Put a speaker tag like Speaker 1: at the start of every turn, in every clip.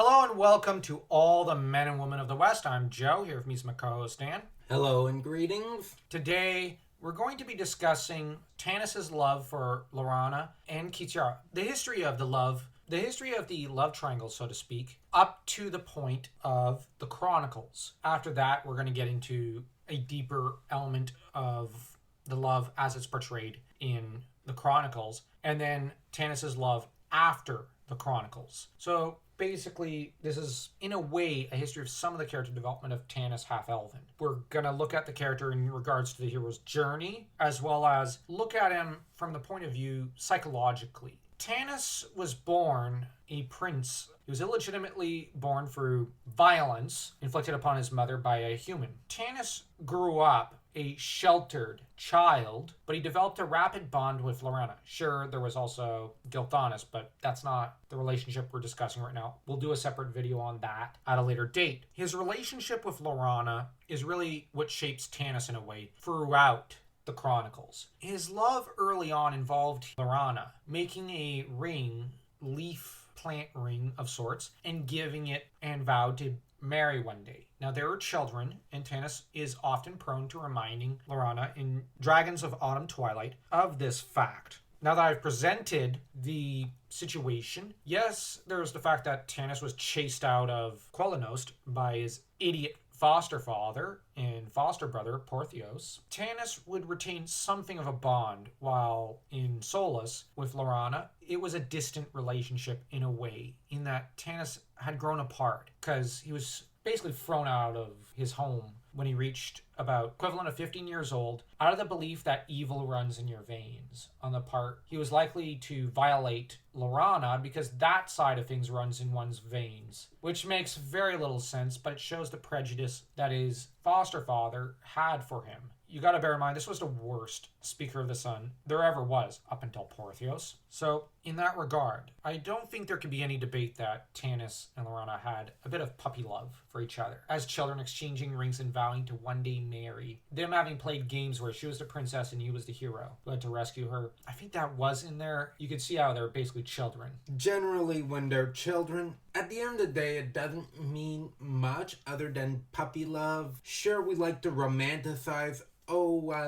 Speaker 1: Hello and welcome to all the men and women of the West. I'm Joe, here with me is my co-host Dan.
Speaker 2: Hello and greetings.
Speaker 1: Today, we're going to be discussing Tanis's love for Laurana and Kitiara. The history of the love triangle, so to speak, up to the point of the Chronicles. After that, we're going to get into a deeper element of the love as it's portrayed in the Chronicles, and then Tanis's love after the Chronicles. So basically, this is, in a way, a history of some of the character development of Tanis Half-Elven. We're going to look at the character in regards to the hero's journey, as well as look at him from the point of view psychologically. Tanis was born a prince. He was illegitimately born through violence inflicted upon his mother by a human. Tanis grew up a sheltered child, but he developed a rapid bond with Laurana. Sure, there was also Gilthanas, but that's not the relationship we're discussing right now. We'll do a separate video on that at a later date. His relationship with Laurana is really what shapes Tanis in a way throughout the Chronicles. His love early on involved Laurana making a ring, leaf plant ring of sorts, and giving it and vowed to marry one day. Now, there are children, and Tanis is often prone to reminding Laurana in Dragons of Autumn Twilight of this fact. Now that I've presented the situation, yes, there's the fact that Tanis was chased out of Quellanost by his idiot foster father and foster brother, Porthios. Tanis would retain something of a bond, while in Solus with Laurana, it was a distant relationship in a way, in that Tanis had grown apart, because he was basically thrown out of his home when he reached about equivalent of 15 years old, out of the belief that evil runs in your veins. On the part, he was likely to violate Laurana because that side of things runs in one's veins, which makes very little sense, but it shows the prejudice that his foster father had for him. You gotta bear in mind, this was the worst Speaker of the Sun there ever was, up until Porthios. So, in that regard, I don't think there could be any debate that Tanis and Laurana had a bit of puppy love for each other, as children exchanging rings and vowing to one day marry. Them having played games where she was the princess and he was the hero who had to rescue her. I think that was in there. You could see how they're basically children.
Speaker 2: Generally, when they're children, at the end of the day, it doesn't mean much other than puppy love. Sure, we like to romanticize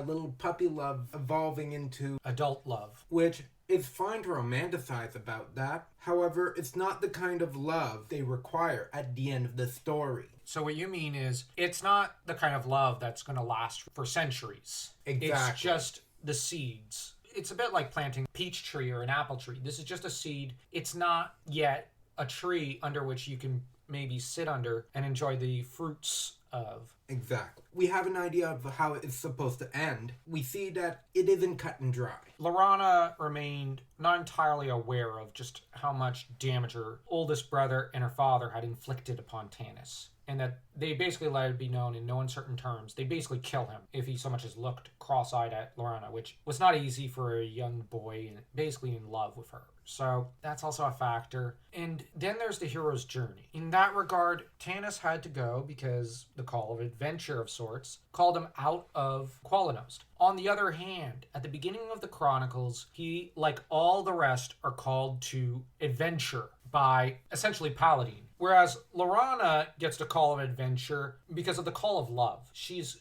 Speaker 2: little puppy love evolving into
Speaker 1: adult love,
Speaker 2: which is fine to romanticize about that. However, it's not the kind of love they require at the end of the story.
Speaker 1: So what you mean is, it's not the kind of love that's going to last for centuries.
Speaker 2: Exactly.
Speaker 1: It's just the seeds. It's a bit like planting a peach tree or an apple tree. This is just a seed. It's not yet a tree under which you can maybe sit under and enjoy the fruits of.
Speaker 2: Exactly. We have an idea of how it's supposed to end. We see that it isn't cut and dry.
Speaker 1: Laurana remained not entirely aware of just how much damage her oldest brother and her father had inflicted upon Tanis, and that they basically let it be known in no uncertain terms they basically kill him if he so much as looked cross-eyed at Laurana, which was not easy for a young boy and basically in love with her. So that's also a factor. And then there's the hero's journey. In that regard, Tanis had to go because the call of adventure of sorts called him out of Quellanost. On the other hand, at the beginning of the Chronicles, he, like all the rest, are called to adventure by essentially Paladine. Whereas Laurana gets the call of adventure because of the call of love.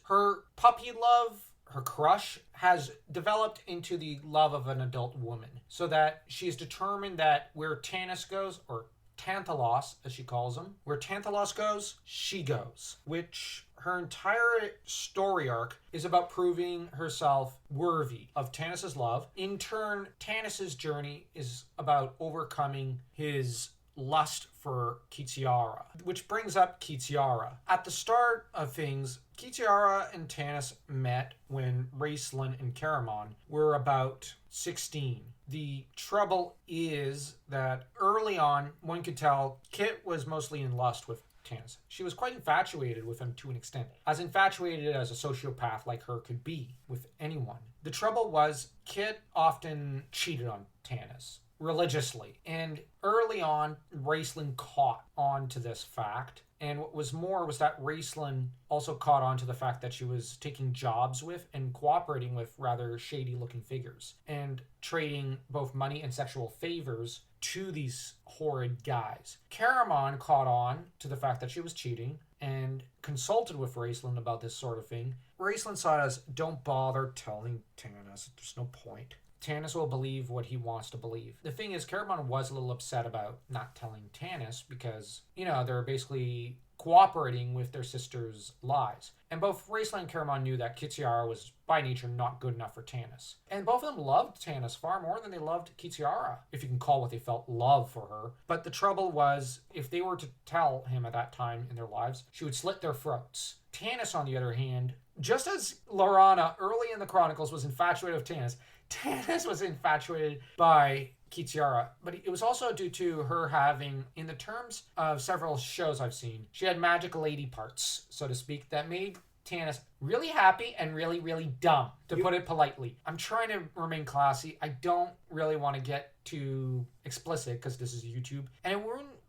Speaker 1: Her puppy love, her crush, has developed into the love of an adult woman, so that she's determined that where Tanis goes, or Tantalos as she calls him, where Tantalos goes, she goes, which her entire story arc is about proving herself worthy of Tanis's love. In turn, Tanis's journey is about overcoming his lust for Kitiara, which brings up Kitiara. At the start of things, Kitiara and Tanis met when Raistlin and Caramon were about 16. The trouble is that early on, one could tell Kit was mostly in lust with Tanis. She was quite infatuated with him to an extent, as infatuated as a sociopath like her could be with anyone. The trouble was, Kit often cheated on Tanis religiously, and early on, Raistlin caught on to this fact. And what was more was that Raistlin also caught on to the fact that she was taking jobs with and cooperating with rather shady-looking figures, and trading both money and sexual favors to these horrid guys. Caramon caught on to the fact that she was cheating and consulted with Raceland about this sort of thing. Raceland saw it as, don't bother telling Tanis. There's no point. Tanis will believe what he wants to believe. The thing is, Caramon was a little upset about not telling Tanis because, they're basically cooperating with their sister's lies. And both Raceland and Caramon knew that Kitiara was by nature not good enough for Tanis. And both of them loved Tanis far more than they loved Kitiara, if you can call what they felt love for her. But the trouble was, if they were to tell him at that time in their lives, she would slit their throats. Tanis, on the other hand, just as Laurana early in the Chronicles was infatuated with Tanis, Tanis was infatuated by Kitiara, but it was also due to her having, in the terms of several shows I've seen, she had magic lady parts, so to speak, that made Tanis really happy and really, really dumb, to put it politely. I'm trying to remain classy. I don't really want to get too explicit because this is YouTube, and it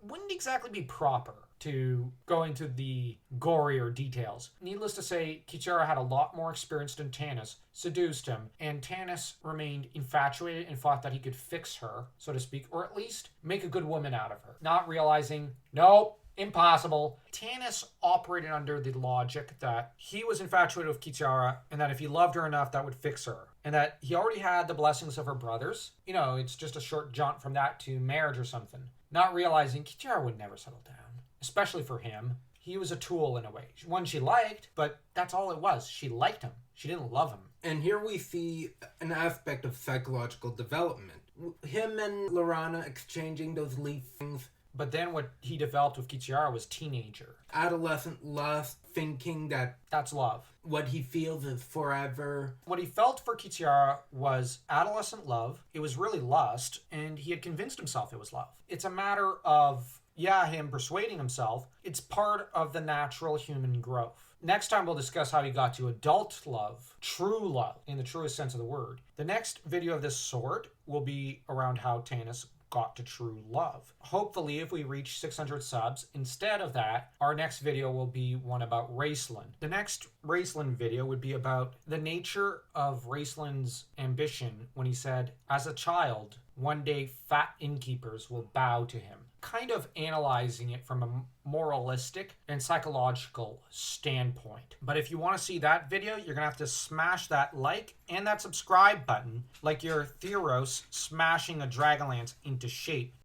Speaker 1: wouldn't exactly be proper to go into the gorier details. Needless to say, Kitiara had a lot more experience than Tanis, seduced him, and Tanis remained infatuated and thought that he could fix her, so to speak, or at least make a good woman out of her. Not realizing, nope, impossible. Tanis operated under the logic that he was infatuated with Kitiara and that if he loved her enough, that would fix her. And that he already had the blessings of her brothers. It's just a short jaunt from that to marriage or something. Not realizing Kitiara would never settle down. Especially for him. He was a tool in a way. One she liked, but that's all it was. She liked him. She didn't love him.
Speaker 2: And here we see an aspect of psychological development. Him and Laurana exchanging those leaf things.
Speaker 1: But then what he developed with Kitiara was teenager.
Speaker 2: Adolescent lust, thinking that
Speaker 1: that's love.
Speaker 2: What he feels is forever.
Speaker 1: What he felt for Kitiara was adolescent love. It was really lust, and he had convinced himself it was love. It's a matter of him persuading himself. It's part of the natural human growth. Next time we'll discuss how he got to adult love, true love, in the truest sense of the word. The next video of this sort will be around how Tanis got to true love. Hopefully, if we reach 600 subs, instead of that, our next video will be one about Raceland. The next Raceland video would be about the nature of Raceland's ambition when he said, as a child, one day fat innkeepers will bow to him. Kind of analyzing it from a moralistic and psychological standpoint. But if you want to see that video, you're going to have to smash that like and that subscribe button like you're Theros smashing a Dragonlance into shape.